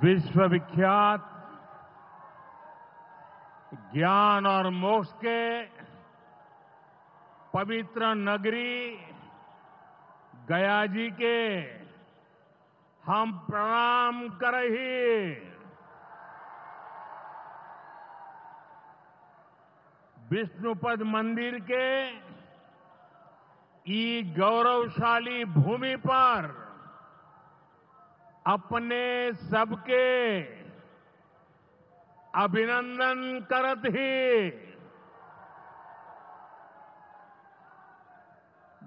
विश्वविख्यात ज्ञान और मोक्ष के पवित्र नगरी गया जी के हम प्रणाम करही। विष्णुपद मंदिर के ई गौरवशाली भूमि पर अपने सबके अभिनंदन करत ही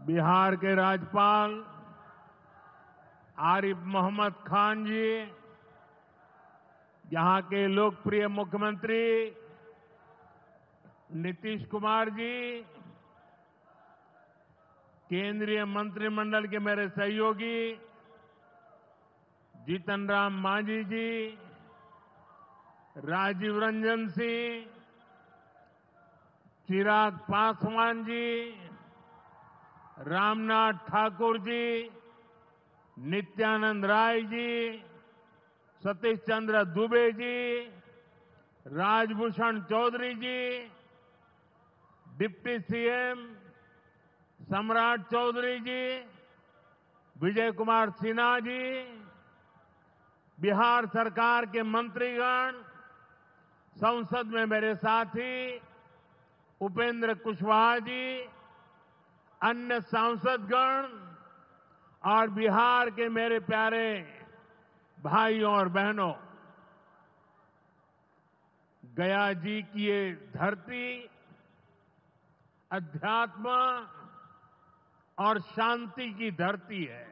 बिहार के राज्यपाल आरिफ मोहम्मद खान जी, यहां के लोकप्रिय मुख्यमंत्री नीतीश कुमार जी, केंद्रीय मंत्रिमंडल के मेरे सहयोगी जीतन राम मांझी जी, राजीव रंजन सिंह, चिराग पासवान जी, रामनाथ ठाकुर जी, नित्यानंद राय जी, सतीश चंद्र दुबे जी, राजभूषण चौधरी जी, डिप्टी सीएम सम्राट चौधरी जी, विजय कुमार सिन्हा जी, बिहार सरकार के मंत्रीगण, संसद में मेरे साथी उपेंद्र कुशवाहा जी, अन्य सांसदगण और बिहार के मेरे प्यारे भाइयों और बहनों, गया जी की ये धरती अध्यात्म और शांति की धरती है।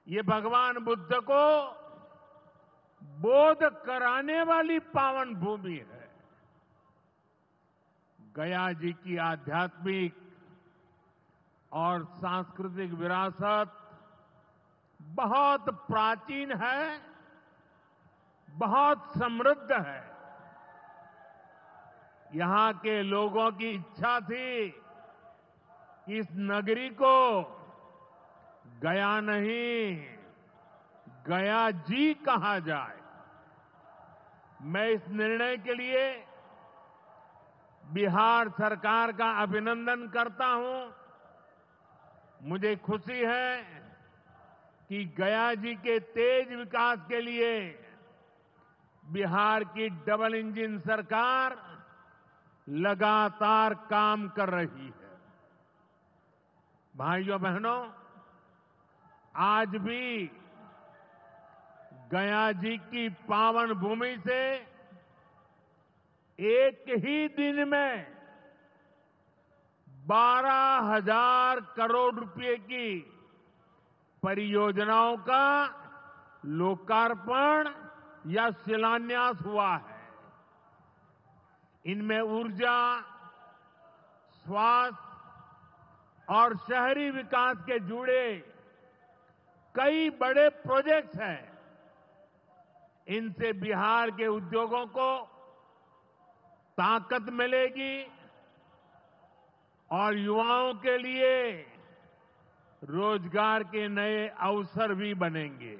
ये भगवान बुद्ध को बोध कराने वाली पावन भूमि है। गया जी की आध्यात्मिक और सांस्कृतिक विरासत बहुत प्राचीन है, बहुत समृद्ध है। यहां के लोगों की इच्छा थी कि इस नगरी को गया नहीं, गया जी कहा जाए। मैं इस निर्णय के लिए बिहार सरकार का अभिनंदन करता हूं। मुझे खुशी है कि गया जी के तेज विकास के लिए बिहार की डबल इंजन सरकार लगातार काम कर रही है। भाइयों बहनों, आज भी गया जी की पावन भूमि से एक ही दिन में 12,000 करोड़ रुपए की परियोजनाओं का लोकार्पण या शिलान्यास हुआ है। इनमें ऊर्जा, स्वास्थ्य और शहरी विकास के जुड़े कई बड़े प्रोजेक्ट्स हैं। इनसे बिहार के उद्योगों को ताकत मिलेगी और युवाओं के लिए रोजगार के नए अवसर भी बनेंगे।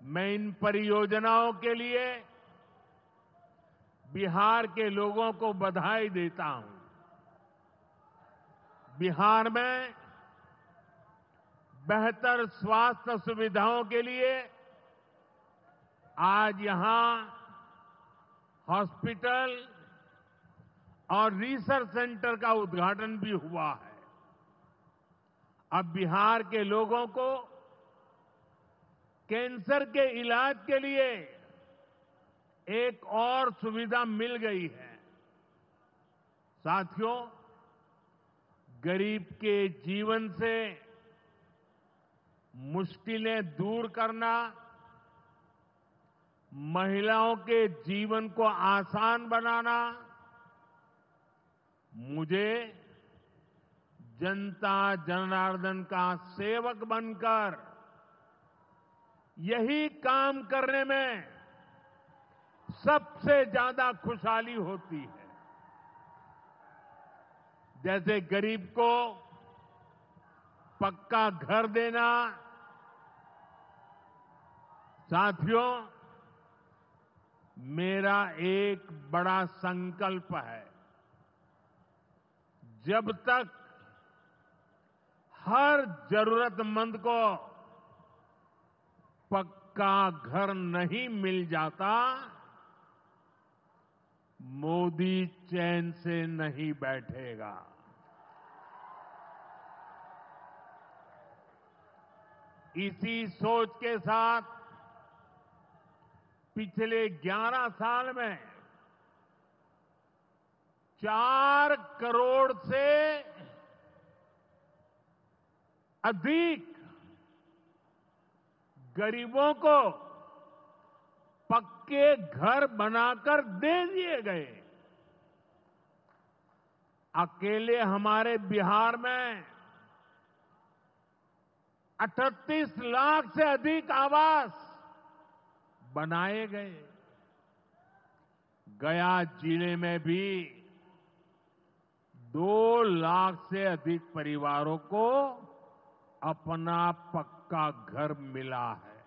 मैं इन परियोजनाओं के लिए बिहार के लोगों को बधाई देता हूं। बिहार में बेहतर स्वास्थ्य सुविधाओं के लिए आज यहां हॉस्पिटल और रिसर्च सेंटर का उद्घाटन भी हुआ है। अब बिहार के लोगों को कैंसर के इलाज के लिए एक और सुविधा मिल गई है। साथियों, गरीब के जीवन से मुश्किलें दूर करना, महिलाओं के जीवन को आसान बनाना मुझे जनता जनार्दन का सेवक बनकर यही काम करने में सबसे ज्यादा खुशहाली होती है। जैसे गरीब को पक्का घर देना, साथियों, मेरा एक बड़ा संकल्प है। जब तक हर जरूरतमंद को पक्का घर नहीं मिल जाता, मोदी चैन से नहीं बैठेगा। इसी सोच के साथ पिछले 11 साल में 4 करोड़ से अधिक गरीबों को पक्के घर बनाकर दे दिए गए। अकेले हमारे बिहार में 38 लाख से अधिक आवास बनाए गए। गया जिले में भी 2 लाख से अधिक परिवारों को अपना पक्का घर मिला है।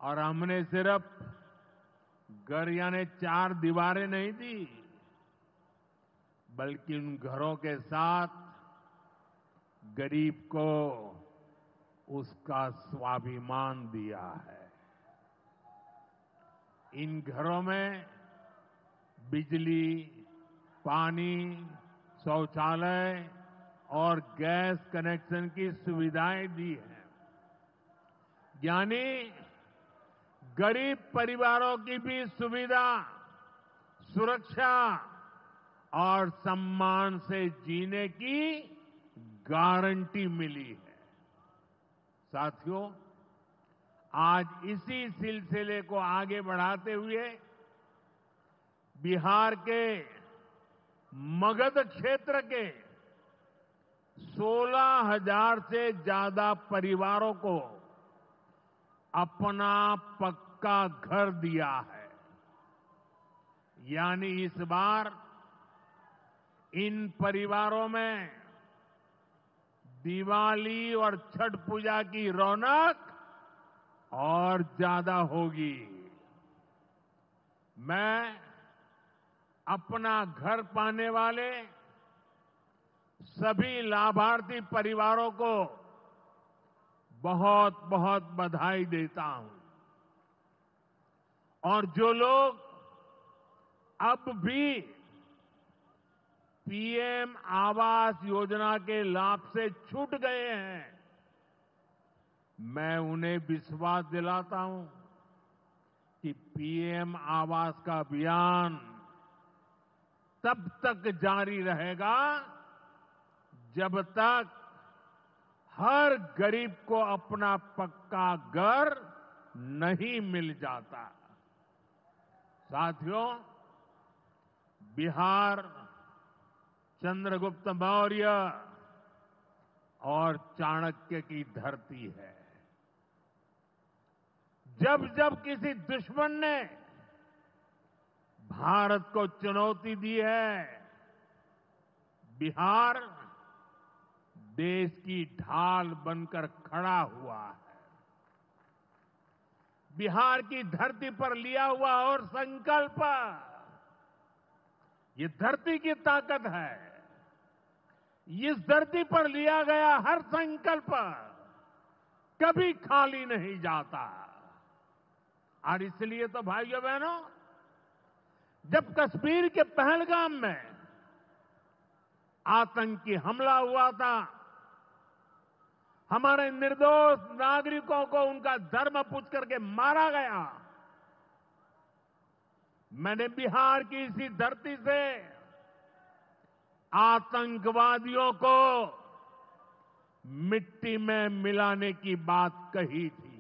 और हमने सिर्फ घर यानी 4 दीवारें नहीं दी, बल्कि उन घरों के साथ गरीब को उसका स्वाभिमान दिया है। इन घरों में बिजली, पानी, शौचालय और गैस कनेक्शन की सुविधाएं दी हैं। यानी गरीब परिवारों की भी सुविधा, सुरक्षा और सम्मान से जीने की गारंटी मिली है। साथियों, आज इसी सिलसिले को आगे बढ़ाते हुए बिहार के मगध क्षेत्र के 16,000 से ज्यादा परिवारों को अपना पक्का घर दिया है। यानी इस बार इन परिवारों में दिवाली और छठ पूजा की रौनक और ज्यादा होगी। मैं अपना घर पाने वाले सभी लाभार्थी परिवारों को बहुत बहुत बधाई देता हूं। और जो लोग अब भी पीएम आवास योजना के लाभ से छूट गए हैं, मैं उन्हें विश्वास दिलाता हूं कि पीएम आवास का अभियान तब तक जारी रहेगा जब तक हर गरीब को अपना पक्का घर नहीं मिल जाता। साथियों, बिहार चंद्रगुप्त मौर्य और चाणक्य की धरती है। जब जब किसी दुश्मन ने भारत को चुनौती दी है, बिहार देश की ढाल बनकर खड़ा हुआ है। बिहार की धरती पर लिया हुआ और संकल्प, ये धरती की ताकत है। इस धरती पर लिया गया हर संकल्प कभी खाली नहीं जाता। और इसलिए तो भाइयों बहनों, जब कश्मीर के पहलगाम में आतंकी हमला हुआ था, हमारे निर्दोष नागरिकों को उनका धर्म पूछ करके मारा गया, मैंने बिहार की इसी धरती से आतंकवादियों को मिट्टी में मिलाने की बात कही थी।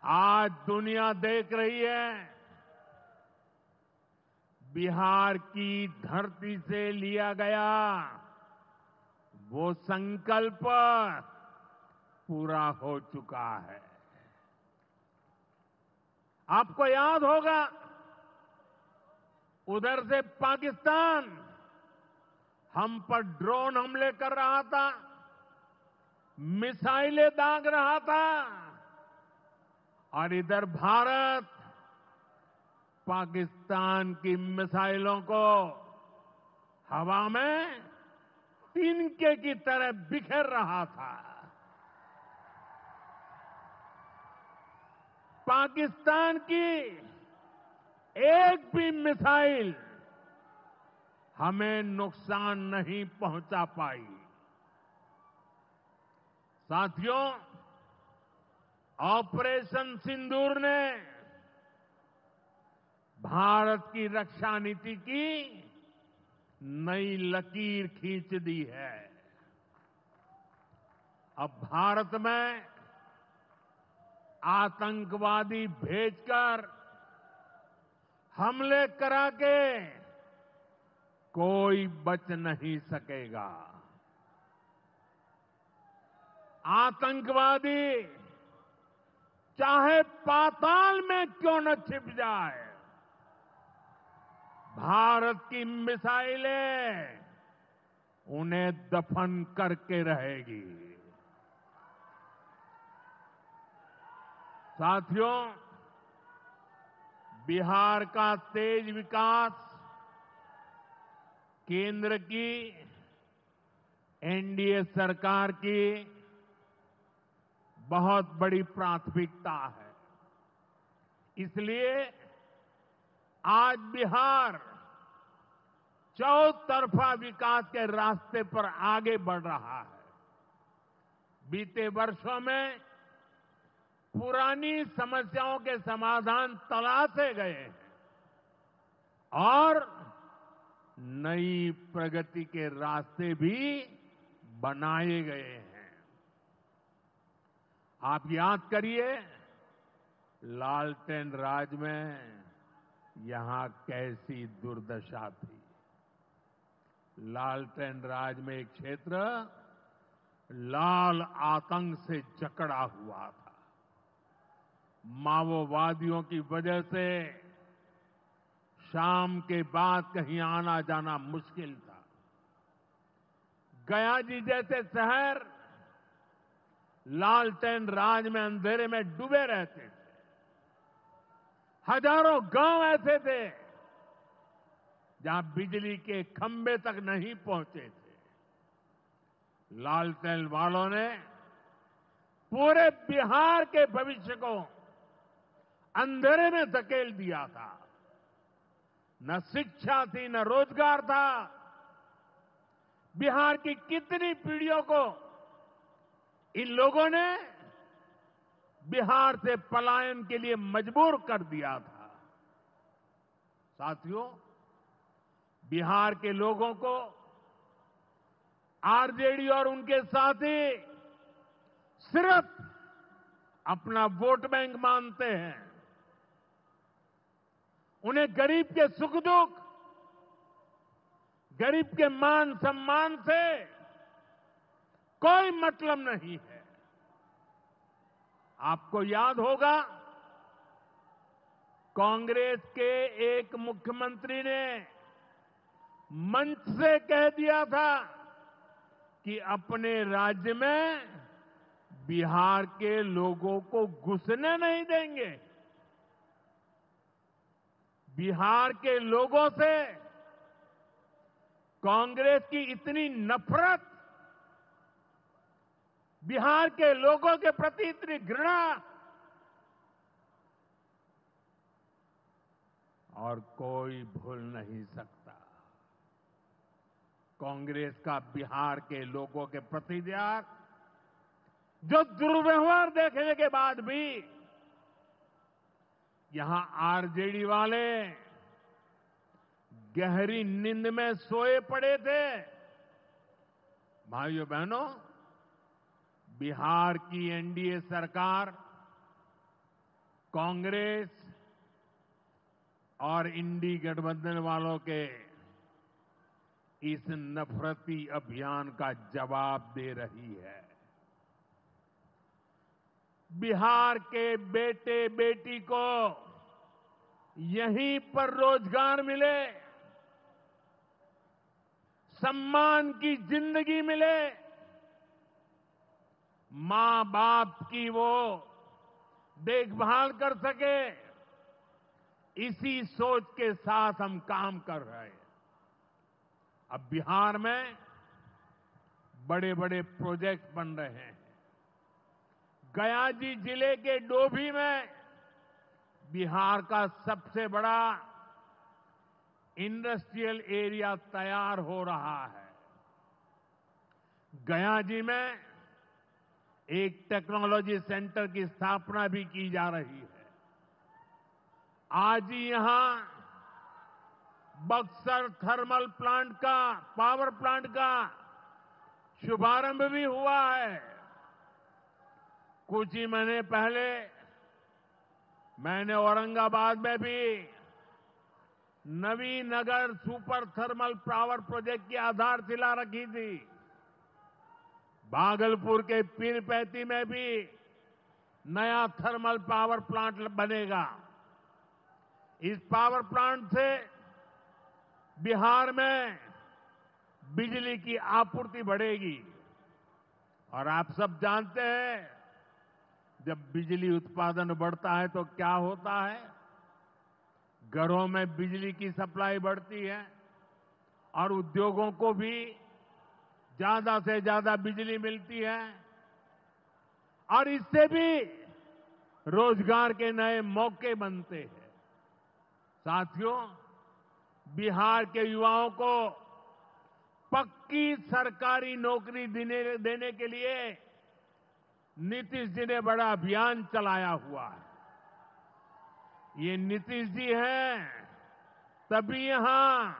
आज दुनिया देख रही है, बिहार की धरती से लिया गया वो संकल्प पूरा हो चुका है। आपको याद होगा, उधर से पाकिस्तान हम पर ड्रोन हमले कर रहा था, मिसाइलें दाग रहा था और इधर भारत पाकिस्तान की मिसाइलों को हवा में तिनके की तरह बिखेर रहा था। पाकिस्तान की एक भी मिसाइल हमें नुकसान नहीं पहुंचा पाई। साथियों, ऑपरेशन सिंदूर ने भारत की रक्षा नीति की नई लकीर खींच दी है। अब भारत में आतंकवादी भेजकर हमले करा के कोई बच नहीं सकेगा। आतंकवादी चाहे पाताल में क्यों न छिप जाए, भारत की मिसाइलें उन्हें दफन करके रहेगी। साथियों, बिहार का तेज विकास केंद्र की एनडीए सरकार की बहुत बड़ी प्राथमिकता है। इसलिए आज बिहार चौतरफा विकास के रास्ते पर आगे बढ़ रहा है। बीते वर्षों में पुरानी समस्याओं के समाधान तलाशे गए हैं और नई प्रगति के रास्ते भी बनाए गए हैं। आप याद करिए, लालटेन राज में यहां कैसी दुर्दशा थी। लालटेन राज में एक क्षेत्र लाल आतंक से जकड़ा हुआ था। माओवादियों की वजह से शाम के बाद कहीं आना जाना मुश्किल था। गया जी जैसे शहर लालटेन राज में अंधेरे में डूबे रहते थे। हजारों गांव ऐसे थे जहां बिजली के खंभे तक नहीं पहुंचे थे। लालटेन वालों ने पूरे बिहार के भविष्य को अंधेरे में धकेल दिया था। न शिक्षा थी, न रोजगार था। बिहार की कितनी पीढ़ियों को इन लोगों ने बिहार से पलायन के लिए मजबूर कर दिया था। साथियों, बिहार के लोगों को आरजेडी और उनके साथी सिर्फ अपना वोट बैंक मानते हैं। उन्हें गरीब के सुख दुख, गरीब के मान सम्मान से कोई मतलब नहीं है। आपको याद होगा, कांग्रेस के एक मुख्यमंत्री ने मंच से कह दिया था कि अपने राज्य में बिहार के लोगों को घुसने नहीं देंगे। बिहार के लोगों से कांग्रेस की इतनी नफरत, बिहार के लोगों के प्रति इतनी घृणा और कोई भूल नहीं सकता। कांग्रेस का बिहार के लोगों के प्रति जो दुर्व्यवहार देखने के बाद भी यहां आरजेडी वाले गहरी नींद में सोए पड़े थे। भाइयों बहनों, बिहार की एनडीए सरकार कांग्रेस और इंडी गठबंधन वालों के इस नफरती अभियान का जवाब दे रही है। बिहार के बेटे बेटी को यहीं पर रोजगार मिले, सम्मान की जिंदगी मिले, मां बाप की वो देखभाल कर सके, इसी सोच के साथ हम काम कर रहे हैं। अब बिहार में बड़े बड़े प्रोजेक्ट बन रहे हैं। गयाजी जिले के डोभी में बिहार का सबसे बड़ा इंडस्ट्रियल एरिया तैयार हो रहा है। गयाजी में एक टेक्नोलॉजी सेंटर की स्थापना भी की जा रही है। आज ही यहां बक्सर थर्मल प्लांट का, पावर प्लांट का शुभारंभ भी हुआ है। कुछ ही महीने पहले मैंने औरंगाबाद में भी Navinagar super thermal power project की आधारशिला रखी थी। भागलपुर के पीरपैंती में भी नया थर्मल पावर प्लांट बनेगा। इस पावर प्लांट से बिहार में बिजली की आपूर्ति बढ़ेगी। और आप सब जानते हैं, जब बिजली उत्पादन बढ़ता है तो क्या होता है? घरों में बिजली की सप्लाई बढ़ती है और उद्योगों को भी ज्यादा से ज्यादा बिजली मिलती है और इससे भी रोजगार के नए मौके बनते हैं। साथियों, बिहार के युवाओं को पक्की सरकारी नौकरी देने के लिए नीतीश जी ने बड़ा अभियान चलाया हुआ है। ये नीतीश जी हैं, तभी यहां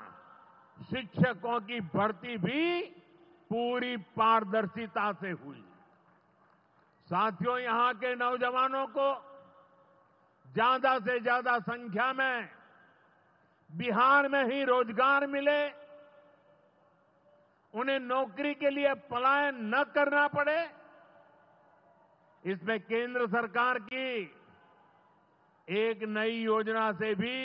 शिक्षकों की भर्ती भी पूरी पारदर्शिता से हुई। साथियों, यहां के नौजवानों को ज्यादा से ज्यादा संख्या में बिहार में ही रोजगार मिले, उन्हें नौकरी के लिए पलायन न करना पड़े, इसमें केंद्र सरकार की एक नई योजना से भी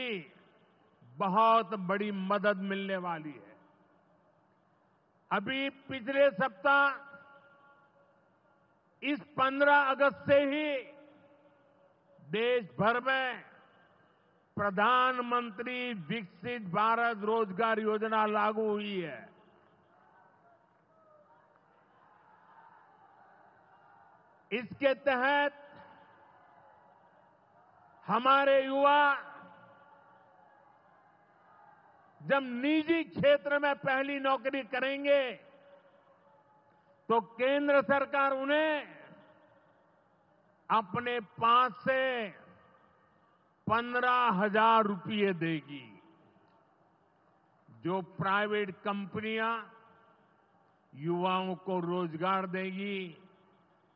बहुत बड़ी मदद मिलने वाली है। अभी पिछले सप्ताह इस 15 अगस्त से ही देश भर में प्रधानमंत्री विकसित भारत रोजगार योजना लागू हुई है। इसके तहत हमारे युवा जब निजी क्षेत्र में पहली नौकरी करेंगे तो केंद्र सरकार उन्हें अपने पास से 15,000 रुपये देगी। जो प्राइवेट कंपनियां युवाओं को रोजगार देगी,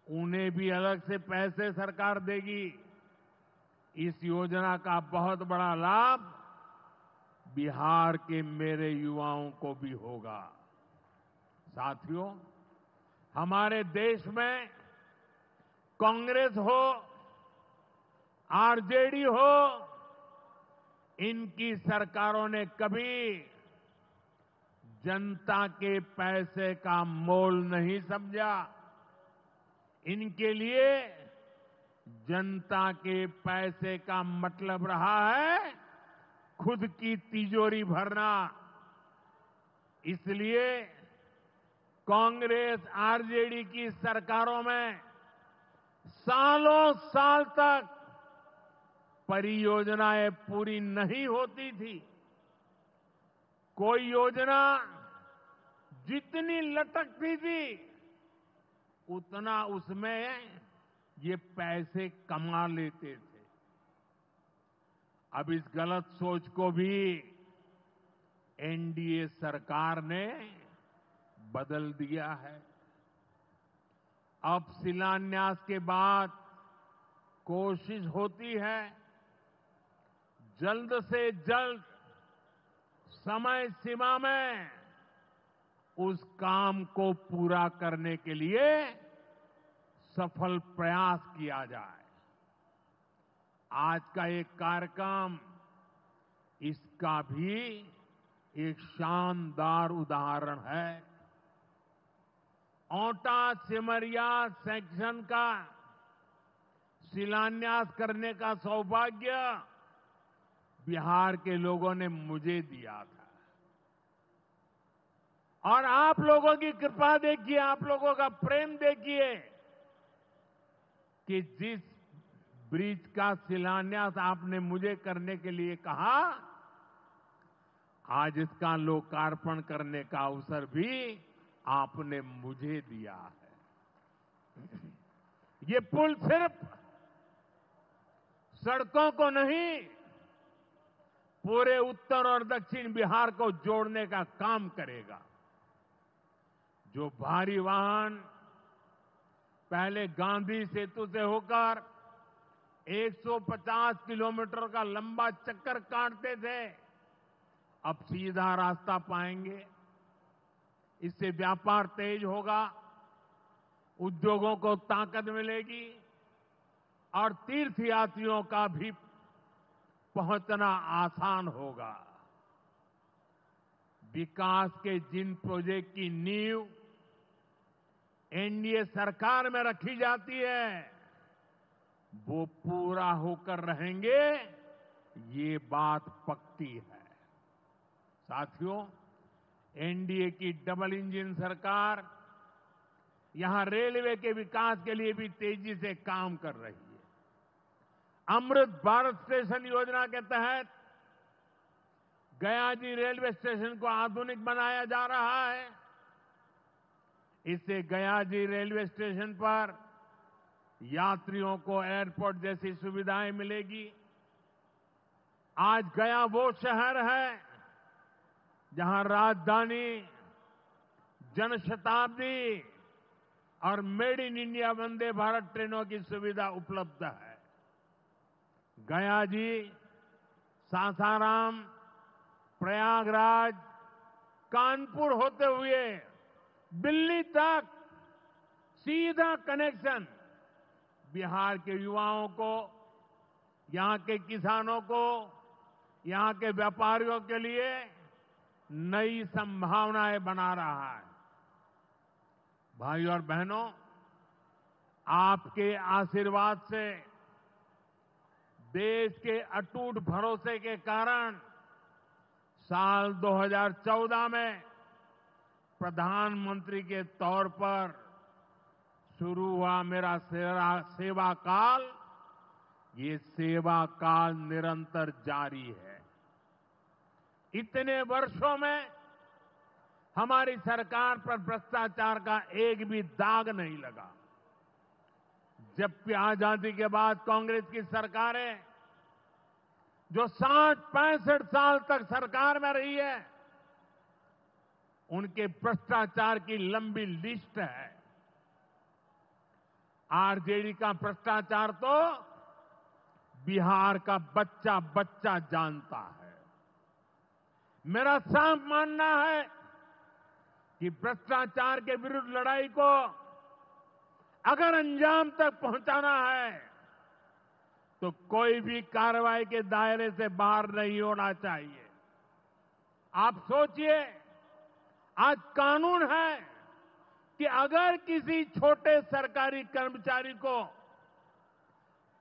उन्हें भी अलग से पैसे सरकार देगी। इस योजना का बहुत बड़ा लाभ बिहार के मेरे युवाओं को भी होगा। साथियों, हमारे देश में कांग्रेस हो, आरजेडी हो, इनकी सरकारों ने कभी जनता के पैसे का मोल नहीं समझा। इनके लिए जनता के पैसे का मतलब रहा है खुद की तिजोरी भरना। इसलिए कांग्रेस आरजेडी की सरकारों में सालों साल तक परियोजनाएं पूरी नहीं होती थी। कोई योजना जितनी लटकती थी उतना उसमें ये पैसे कमा लेते थे। अब इस गलत सोच को भी एनडीए सरकार ने बदल दिया है। अब शिलान्यास के बाद कोशिश होती है जल्द से जल्द समय सीमा में उस काम को पूरा करने के लिए सफल प्रयास किया जाए। आज का एक कार्यक्रम इसका भी एक शानदार उदाहरण है। औटा सिमरिया सेक्शन का शिलान्यास करने का सौभाग्य बिहार के लोगों ने मुझे दिया था। और आप लोगों की कृपा देखिए, आप लोगों का प्रेम देखिए कि जिस ब्रिज का शिलान्यास आपने मुझे करने के लिए कहा, आज इसका लोकार्पण करने का अवसर भी आपने मुझे दिया है। ये पुल सिर्फ सड़कों को नहीं, पूरे उत्तर और दक्षिण बिहार को जोड़ने का काम करेगा। जो भारी वाहन पहले गांधी सेतु से होकर 150 किलोमीटर का लंबा चक्कर काटते थे, अब सीधा रास्ता पाएंगे। इससे व्यापार तेज होगा, उद्योगों को ताकत मिलेगी और तीर्थयात्रियों का भी पहुंचना आसान होगा। विकास के जिन प्रोजेक्ट की नींव एनडीए सरकार में रखी जाती है, वो पूरा होकर रहेंगे, ये बात पक्की है। साथियों, एनडीए की डबल इंजन सरकार यहां रेलवे के विकास के लिए भी तेजी से काम कर रही है। अमृत भारत स्टेशन योजना के तहत गयाजी रेलवे स्टेशन को आधुनिक बनाया जा रहा है। इससे गयाजी रेलवे स्टेशन पर यात्रियों को एयरपोर्ट जैसी सुविधाएं मिलेगी। आज गया वो शहर है जहां राजधानी, जनशताब्दी और made in India Vande Bharat ट्रेनों की सुविधा उपलब्ध है। गयाजी, सासाराम, प्रयागराज, कानपुर होते हुए दिल्ली तक सीधा कनेक्शन बिहार के युवाओं को, यहां के किसानों को, यहां के व्यापारियों के लिए नई संभावनाएं बना रहा है। भाइयों और बहनों, आपके आशीर्वाद से, देश के अटूट भरोसे के कारण साल 2014 में प्रधानमंत्री के तौर पर शुरू हुआ मेरा सेवा काल, ये सेवा काल निरंतर जारी है। इतने वर्षों में हमारी सरकार पर भ्रष्टाचार का एक भी दाग नहीं लगा। जबकि आजादी के बाद कांग्रेस की सरकारें जो 60-65 साल तक सरकार में रही है, उनके भ्रष्टाचार की लंबी लिस्ट है। आरजेडी का भ्रष्टाचार तो बिहार का बच्चा बच्चा जानता है। मेरा साफ मानना है कि भ्रष्टाचार के विरुद्ध लड़ाई को अगर अंजाम तक पहुंचाना है तो कोई भी कार्रवाई के दायरे से बाहर नहीं होना चाहिए। आप सोचिए, आज कानून है कि अगर किसी छोटे सरकारी कर्मचारी को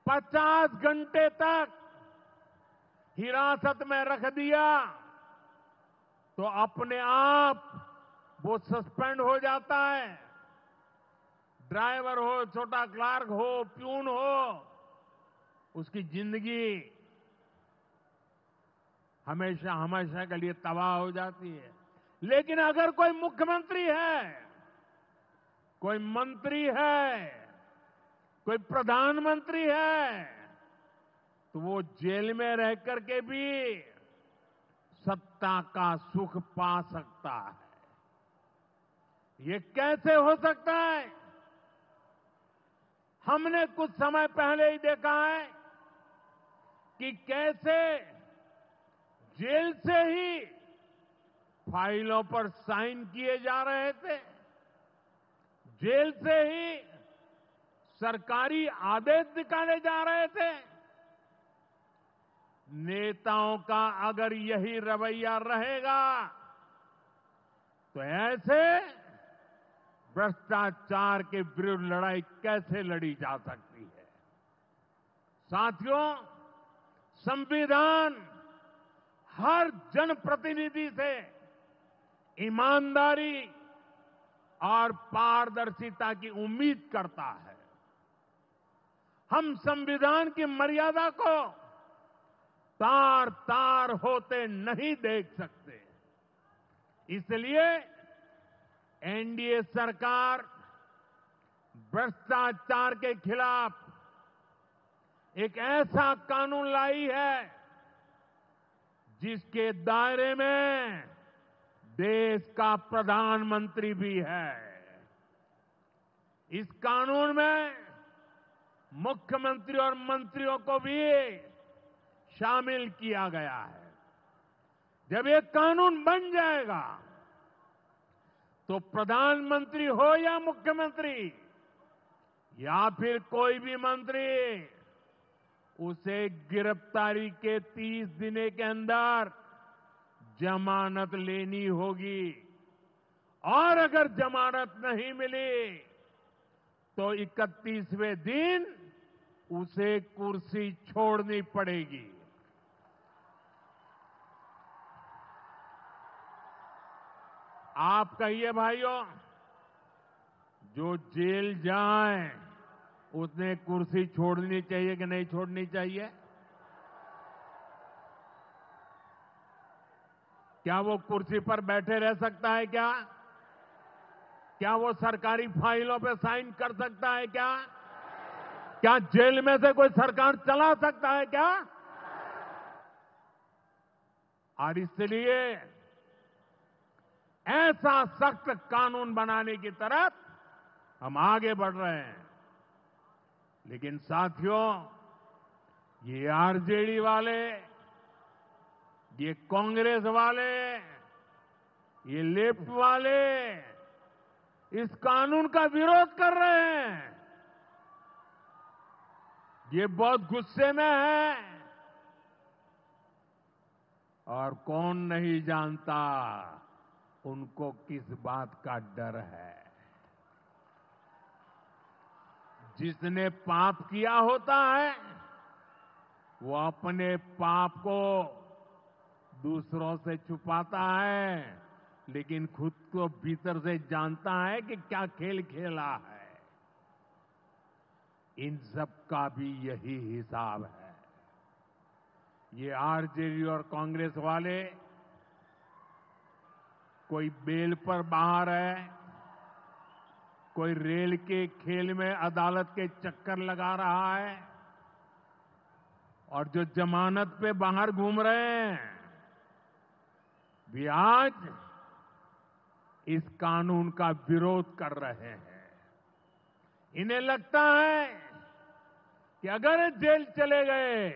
50 घंटे तक हिरासत में रख दिया तो अपने आप वो सस्पेंड हो जाता है। ड्राइवर हो, छोटा क्लार्क हो, प्यून हो, उसकी जिंदगी हमेशा हमेशा के लिए तबाह हो जाती है। लेकिन अगर कोई मुख्यमंत्री है, कोई मंत्री है, कोई प्रधानमंत्री है, तो वो जेल में रह करके भी सत्ता का सुख पा सकता है। ये कैसे हो सकता है? हमने कुछ समय पहले ही देखा है कि कैसे जेल से ही फाइलों पर साइन किए जा रहे थे, जेल से ही सरकारी आदेश निकाले जा रहे थे। नेताओं का अगर यही रवैया रहेगा तो ऐसे भ्रष्टाचार के विरुद्ध लड़ाई कैसे लड़ी जा सकती है। साथियों, संविधान हर जनप्रतिनिधि से ईमानदारी और पारदर्शिता की उम्मीद करता है। हम संविधान की मर्यादा को तार तार होते नहीं देख सकते। इसलिए एनडीए सरकार भ्रष्टाचार के खिलाफ एक ऐसा कानून लाई है जिसके दायरे में देश का प्रधानमंत्री भी है। इस कानून में मुख्यमंत्री और मंत्रियों को भी शामिल किया गया है। जब ये कानून बन जाएगा तो प्रधानमंत्री हो या मुख्यमंत्री या फिर कोई भी मंत्री, उसे गिरफ्तारी के 30 दिन के अंदर जमानत लेनी होगी और अगर जमानत नहीं मिली तो 31वें दिन उसे कुर्सी छोड़नी पड़ेगी। आप कहिए भाइयों, जो जेल जाए उसने कुर्सी छोड़नी चाहिए कि नहीं छोड़नी चाहिए? क्या वो कुर्सी पर बैठे रह सकता है क्या? क्या वो सरकारी फाइलों पे साइन कर सकता है क्या? क्या जेल में से कोई सरकार चला सकता है क्या? और इसलिए ऐसा सख्त कानून बनाने की तरफ हम आगे बढ़ रहे हैं। लेकिन साथियों, ये आरजेडी वाले, ये कांग्रेस वाले, ये लेफ्ट वाले इस कानून का विरोध कर रहे हैं। ये बहुत गुस्से में है और कौन नहीं जानता उनको किस बात का डर है। जिसने पाप किया होता है वो अपने पाप को दूसरों से छुपाता है, लेकिन खुद को भीतर से जानता है कि क्या खेल खेला है। इन सब का भी यही हिसाब है। ये आरजेडी और कांग्रेस वाले कोई बेल पर बाहर है, कोई रेल के खेल में अदालत के चक्कर लगा रहा है और जो जमानत पे बाहर घूम रहे हैं भी आज इस कानून का विरोध कर रहे हैं। इन्हें लगता है कि अगर जेल चले गए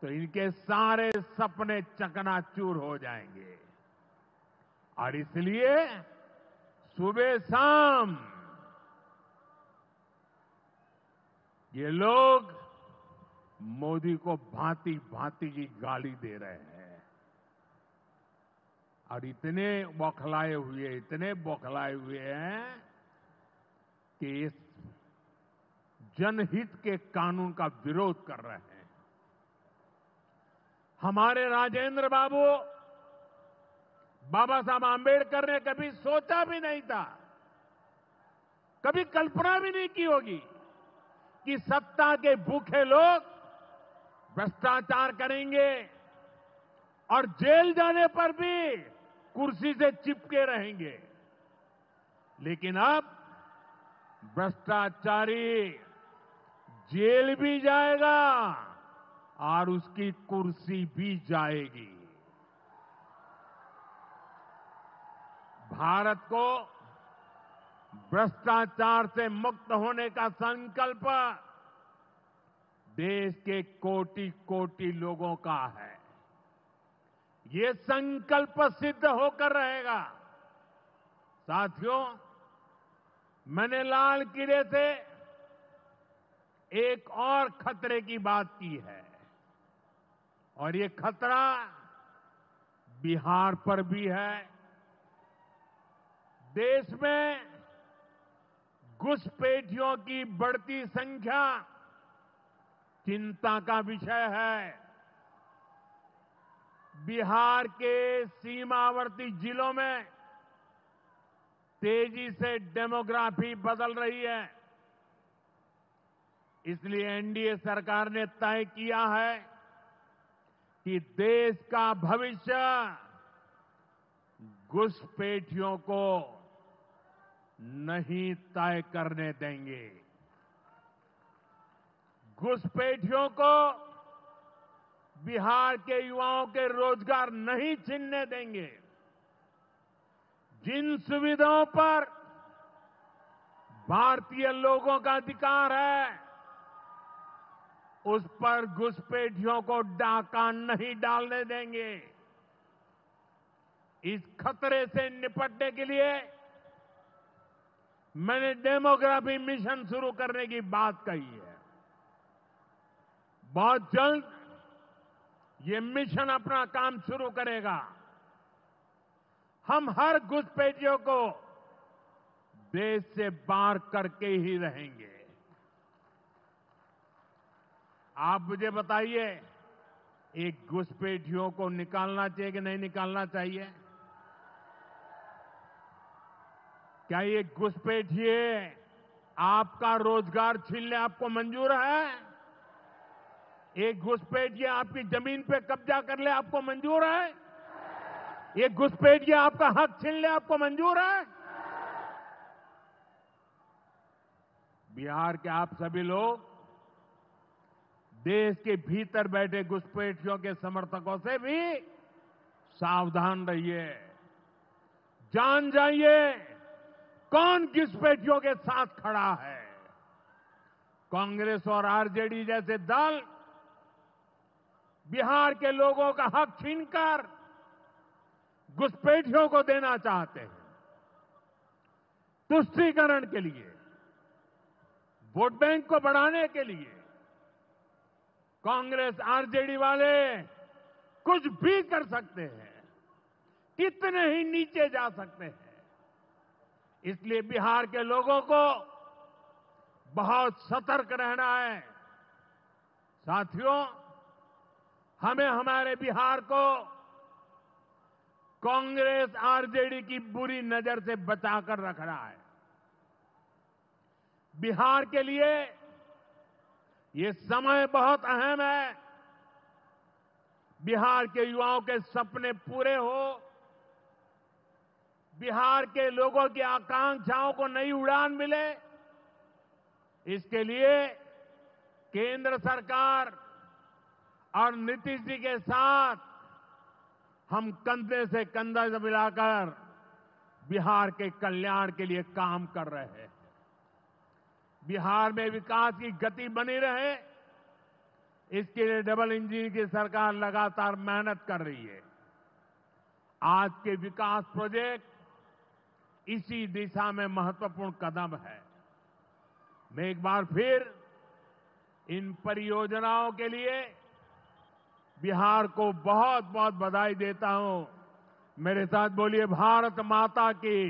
तो इनके सारे सपने चकनाचूर हो जाएंगे और इसलिए सुबह शाम ये लोग मोदी को भांति भांति की गाली दे रहे हैं और इतने बौखलाए हुए हैं कि इस जनहित के कानून का विरोध कर रहे हैं। हमारे राजेंद्र बाबू, बाबा साहब आंबेडकर ने कभी सोचा भी नहीं था, कभी कल्पना भी नहीं की होगी कि सत्ता के भूखे लोग भ्रष्टाचार करेंगे और जेल जाने पर भी कुर्सी से चिपके रहेंगे। लेकिन अब भ्रष्टाचारी जेल भी जाएगा और उसकी कुर्सी भी जाएगी। भारत को भ्रष्टाचार से मुक्त होने का संकल्प देश के कोटि कोटि लोगों का है। ये संकल्प सिद्ध होकर रहेगा। साथियों, मैंने लाल किले से एक और खतरे की बात की है और ये खतरा बिहार पर भी है। देश में घुसपैठियों की बढ़ती संख्या चिंता का विषय है। बिहार के सीमावर्ती जिलों में तेजी से डेमोग्राफी बदल रही है। इसलिए एनडीए सरकार ने तय किया है कि देश का भविष्य घुसपैठियों को नहीं तय करने देंगे। घुसपैठियों को बिहार के युवाओं के रोजगार नहीं छीनने देंगे। जिन सुविधाओं पर भारतीय लोगों का अधिकार है, उस पर घुसपैठियों को डाका नहीं डालने देंगे। इस खतरे से निपटने के लिए मैंने डेमोग्राफी मिशन शुरू करने की बात कही है। बहुत जल्द ये मिशन अपना काम शुरू करेगा। हम हर घुसपैठियों को देश से बाहर करके ही रहेंगे। आप मुझे बताइए, एक घुसपैठियों को निकालना चाहिए कि नहीं निकालना चाहिए? क्या ये घुसपैठिए आपका रोजगार छीन ले आपको मंजूर है? एक घुसपैठिया आपकी जमीन पे कब्जा कर ले आपको मंजूर है? एक घुसपैठिया आपका हक छीन ले आपको मंजूर है? बिहार के आप सभी लोग देश के भीतर बैठे घुसपैठियों के समर्थकों से भी सावधान रहिए। जान जाइए कौन घुसपैठियों के साथ खड़ा है। कांग्रेस और आरजेडी जैसे दल बिहार के लोगों का हक छीनकर घुसपैठियों को देना चाहते हैं। तुष्टीकरण के लिए, वोट बैंक को बढ़ाने के लिए कांग्रेस आरजेडी वाले कुछ भी कर सकते हैं, कितने ही नीचे जा सकते हैं। इसलिए बिहार के लोगों को बहुत सतर्क रहना है। साथियों, हमें हमारे बिहार को कांग्रेस आरजेडी की बुरी नजर से बचाकर रखना है। बिहार के लिए ये समय बहुत अहम है। बिहार के युवाओं के सपने पूरे हो, बिहार के लोगों की आकांक्षाओं को नई उड़ान मिले, इसके लिए केंद्र सरकार और नीतीश जी के साथ हम कंधे से कंधा मिलाकर बिहार के कल्याण के लिए काम कर रहे हैं। बिहार में विकास की गति बनी रहे, इसके लिए डबल इंजन की सरकार लगातार मेहनत कर रही है। आज के विकास प्रोजेक्ट इसी दिशा में महत्वपूर्ण कदम है। मैं एक बार फिर इन परियोजनाओं के लिए बिहार को बहुत बहुत बधाई देता हूं। मेरे साथ बोलिए, भारत माता की।